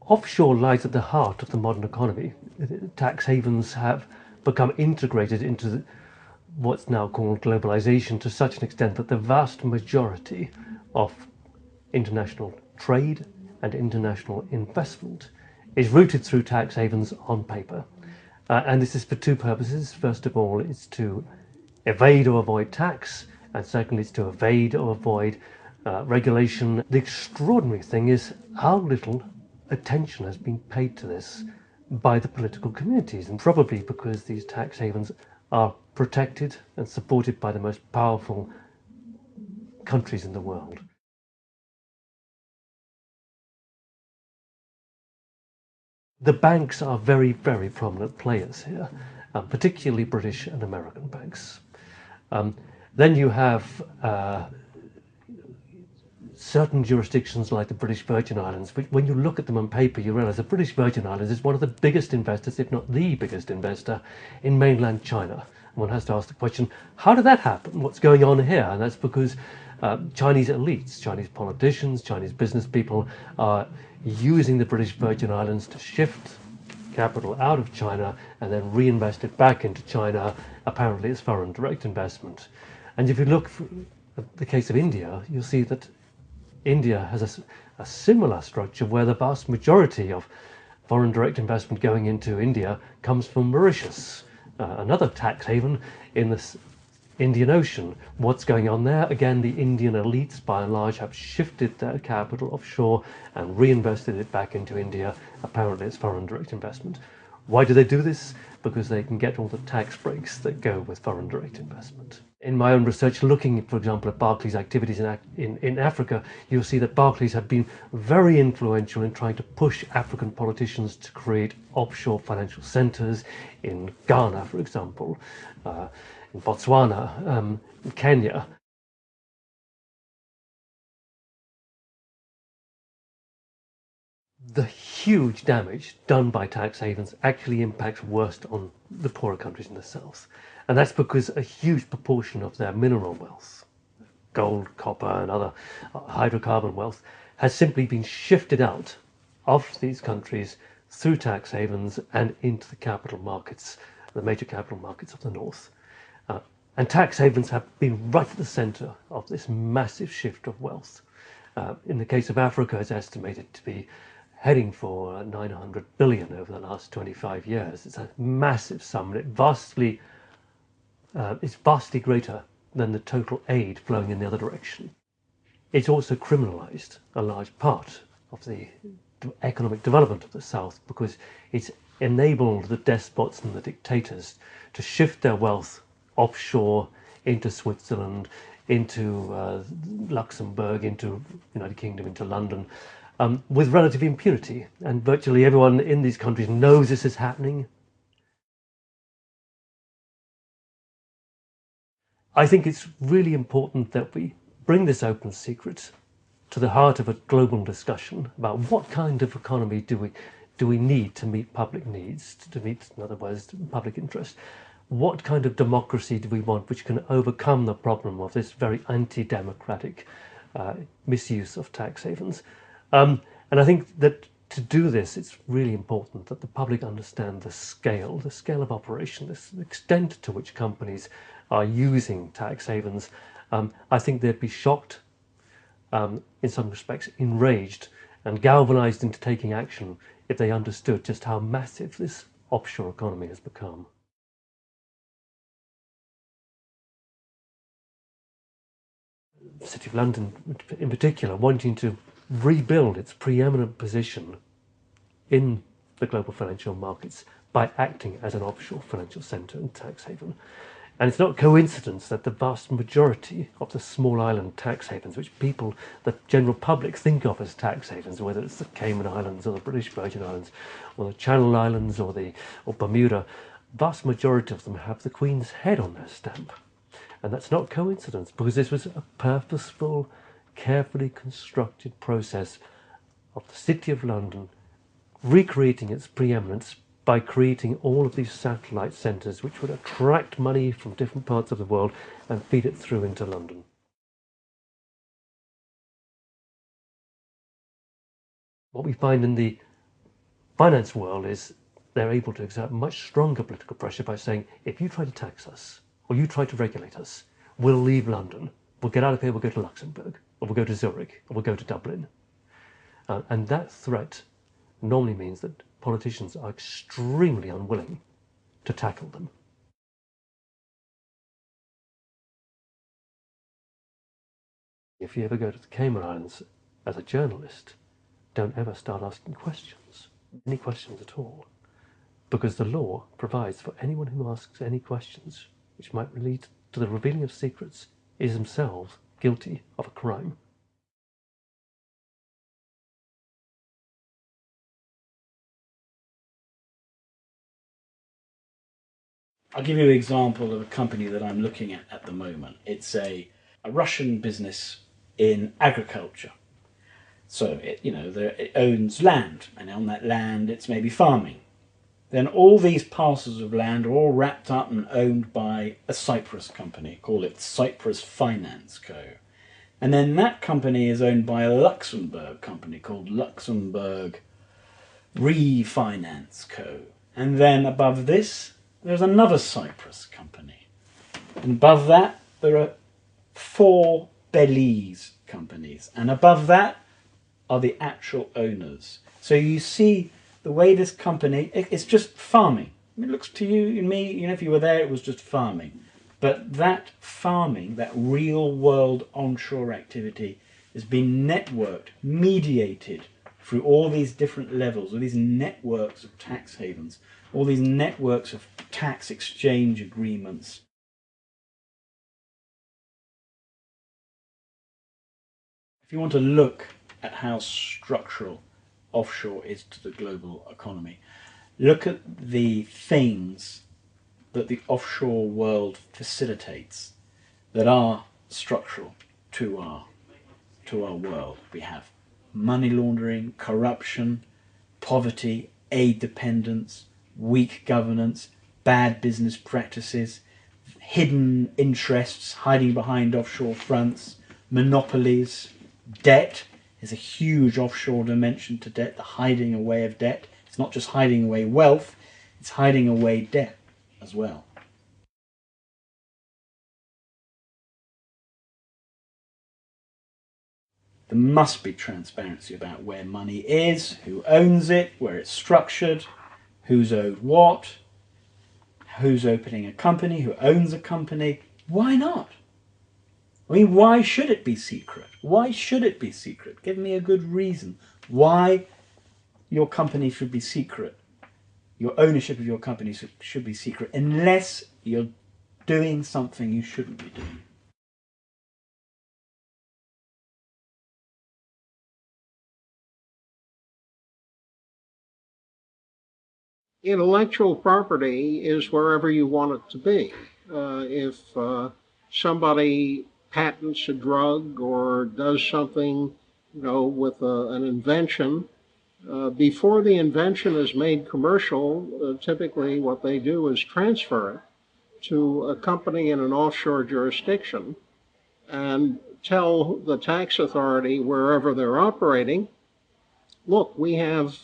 Offshore lies at the heart of the modern economy. Tax havens have become integrated into what's now called globalization to such an extent that the vast majority of international trade and international investment is routed through tax havens on paper. And this is for two purposes. First of all, it's to evade or avoid tax, and secondly, it's to evade or avoid regulation. The extraordinary thing is how little attention has been paid to this by the political communities, and probably because these tax havens are protected and supported by the most powerful countries in the world. The banks are very, very prominent players here, particularly British and American banks. Then you have certain jurisdictions like the British Virgin Islands, which when you look at them on paper, you realize the British Virgin Islands is one of the biggest investors, if not the biggest investor, in mainland China. One has to ask the question, how did that happen? What's going on here? And that's because Chinese elites, Chinese politicians, Chinese business people are using the British Virgin Islands to shift capital out of China and then reinvest it back into China, apparently as foreign direct investment. And if you look at the case of India, you'll see that India has a similar structure where the vast majority of foreign direct investment going into India comes from Mauritius, another tax haven in the Indian Ocean. What's going on there? Again, the Indian elites by and large have shifted their capital offshore and reinvested it back into India, apparently as foreign direct investment. Why do they do this? Because they can get all the tax breaks that go with foreign direct investment. In my own research, looking, for example, at Barclays' activities in Africa, you'll see that Barclays have been very influential in trying to push African politicians to create offshore financial centres in Ghana, for example, in Botswana, in Kenya. The huge damage done by tax havens actually impacts worst on the poorer countries in the south. And that's because a huge proportion of their mineral wealth, gold, copper and other hydrocarbon wealth, has simply been shifted out of these countries through tax havens and into the capital markets, the major capital markets of the north. And tax havens have been right at the centre of this massive shift of wealth. In the case of Africa, it's estimated to be heading for 900 billion over the last 25 years. It's a massive sum, and it's vastly greater than the total aid flowing in the other direction. It's also criminalised a large part of the economic development of the South because it's enabled the despots and the dictators to shift their wealth offshore into Switzerland, into Luxembourg, into United Kingdom, into London, with relative impunity. And virtually everyone in these countries knows this is happening. I think it's really important that we bring this open secret to the heart of a global discussion about what kind of economy do we need to meet public needs, to meet, in other words, public interest. What kind of democracy do we want which can overcome the problem of this very anti-democratic misuse of tax havens? And I think that to do this, it's really important that the public understand the scale of operation, the extent to which companies are using tax havens. I think they'd be shocked, in some respects enraged and galvanized into taking action if they understood just how massive this offshore economy has become. The City of London in particular wanting to rebuild its preeminent position in the global financial markets by acting as an offshore financial centre and tax haven. And it's not coincidence that the vast majority of the small island tax havens, which people, the general public, think of as tax havens, whether it's the Cayman Islands or the British Virgin Islands or the Channel Islands or Bermuda, vast majority of them have the Queen's head on their stamp. And that's not coincidence, because this was a purposeful, carefully constructed process of the City of London recreating its preeminence by creating all of these satellite centres which would attract money from different parts of the world and feed it through into London. What we find in the finance world is they're able to exert much stronger political pressure by saying, if you try to tax us or you try to regulate us, we'll leave London, we'll get out of here, we'll go to Luxembourg, or we'll go to Zurich, or we'll go to Dublin. And that threat normally means that politicians are extremely unwilling to tackle them. If you ever go to the Cayman Islands as a journalist, don't ever start asking questions, any questions at all, because the law provides for anyone who asks any questions which might lead to the revealing of secrets is themselves guilty of a crime. I'll give you an example of a company that I'm looking at the moment. It's a Russian business in agriculture. So it owns land, and on that land it's maybe farming. Then all these parcels of land are all wrapped up and owned by a Cyprus company, call it Cyprus Finance Co. And then that company is owned by a Luxembourg company called Luxembourg Refinance Co. And then above this, there's another Cyprus company. And above that, there are 4 Belize companies. And above that are the actual owners. So you see the way this company, it's just farming. It looks to you and me, if you were there, it was just farming. But that farming, that real world onshore activity, has been networked, mediated through all these different levels, all these networks of tax havens, all these networks of tax exchange agreements. If you want to look at how structural offshore is to the global economy, look at the things that the offshore world facilitates that are structural to our world. We have money laundering, corruption, poverty, aid dependence, weak governance, bad business practices, hidden interests hiding behind offshore fronts, monopolies, debt. There's a huge offshore dimension to debt, the hiding away of debt. It's not just hiding away wealth, it's hiding away debt as well. There must be transparency about where money is, who owns it, where it's structured, who's owed what, who's opening a company, who owns a company. Why not? I mean, why should it be secret? Why should it be secret? Give me a good reason why your company should be secret. Your ownership of your company should be secret, unless you're doing something you shouldn't be doing. Intellectual property is wherever you want it to be. If somebody patents a drug or does something, with an invention, before the invention is made commercial, typically what they do is transfer it to a company in an offshore jurisdiction and tell the tax authority wherever they're operating, look, we have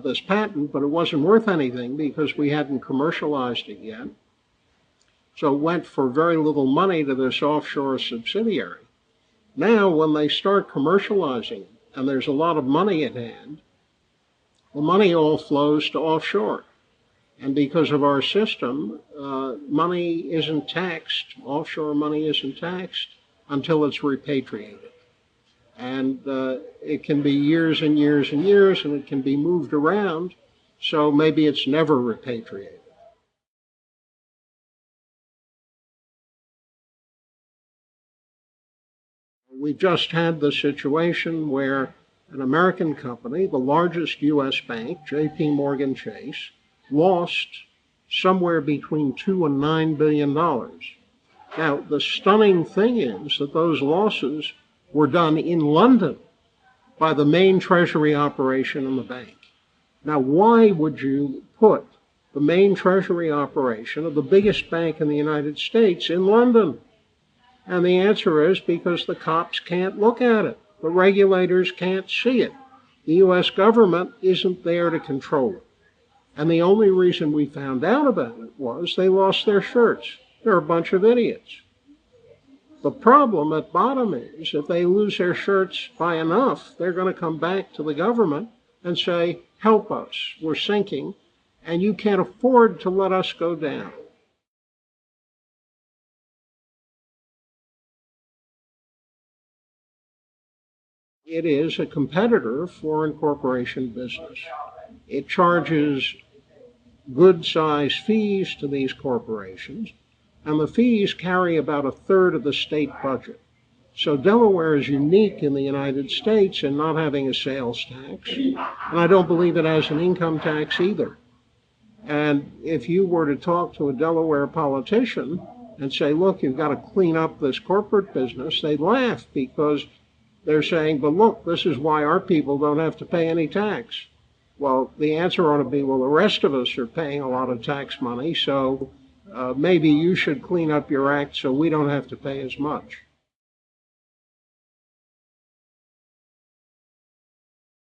this patent, but it wasn't worth anything because we hadn't commercialized it yet. So it went for very little money to this offshore subsidiary. Now, when they start commercializing it, and there's a lot of money at hand, the money all flows to offshore. And because of our system, money isn't taxed, offshore money isn't taxed until it's repatriated. And it can be years and years and years, and it can be moved around, so maybe it's never repatriated. We just had the situation where an American company, the largest U.S. bank, J.P. Morgan Chase, lost somewhere between $2 and $9 billion. Now, the stunning thing is that those losses were done in London by the main treasury operation in the bank. Now, why would you put the main treasury operation of the biggest bank in the United States in London? And the answer is because the cops can't look at it. The regulators can't see it. The U.S. government isn't there to control it. And the only reason we found out about it was they lost their shirts. They're a bunch of idiots. The problem at bottom is if they lose their shirts by enough, they're going to come back to the government and say, help us, we're sinking, and you can't afford to let us go down. It is a competitor foreign corporation business. It charges good-sized fees to these corporations, and the fees carry about a third of the state budget. So Delaware is unique in the United States in not having a sales tax, and I don't believe it has an income tax either. And if you were to talk to a Delaware politician and say, look, you've got to clean up this corporate business, they'd laugh because they're saying, but look, this is why our people don't have to pay any tax. Well, the answer ought to be, well, the rest of us are paying a lot of tax money, so maybe you should clean up your act so we don't have to pay as much.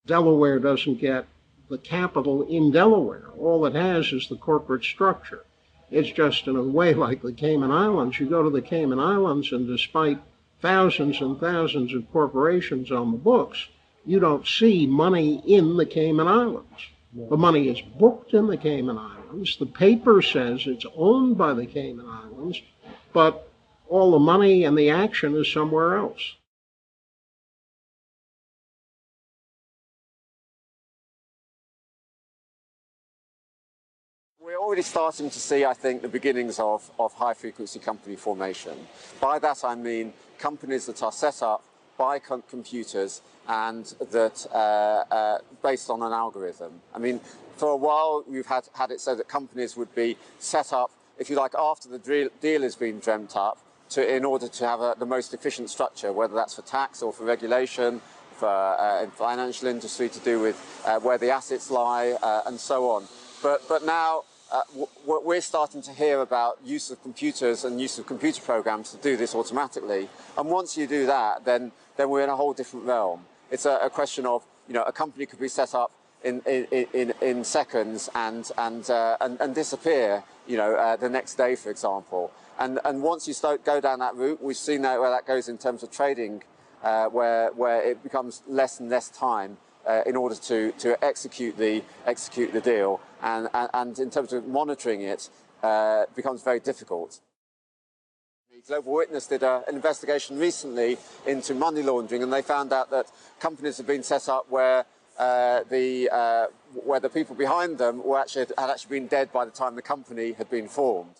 Delaware doesn't get the capital in Delaware. All it has is the corporate structure. It's just in a way like the Cayman Islands. You go to the Cayman Islands, and despite thousands and thousands of corporations on the books, you don't see money in the Cayman Islands. The money is booked in the Cayman Islands. The paper says it's owned by the Cayman Islands, but all the money and the action is somewhere else. We're already starting to see, I think, the beginnings of high-frequency company formation. By that I mean companies that are set up by computers and that based on an algorithm. I mean, for a while we've had it so that companies would be set up, if you like, after the deal has been dreamt up, in order to have the most efficient structure, whether that's for tax or for regulation, for in financial industry to do with where the assets lie, and so on. But now we're starting to hear about use of computers and use of computer programs to do this automatically. And once you do that, then we're in a whole different realm. It's a question of, you know, a company could be set up in seconds and disappear, you know, the next day, for example. And once you go down that route, we've seen where that goes in terms of trading, where it becomes less and less time in order to execute the deal, and in terms of monitoring it, becomes very difficult. Global Witness did an investigation recently into money laundering, and they found out that companies have been set up where the people behind them had actually been dead by the time the company had been formed.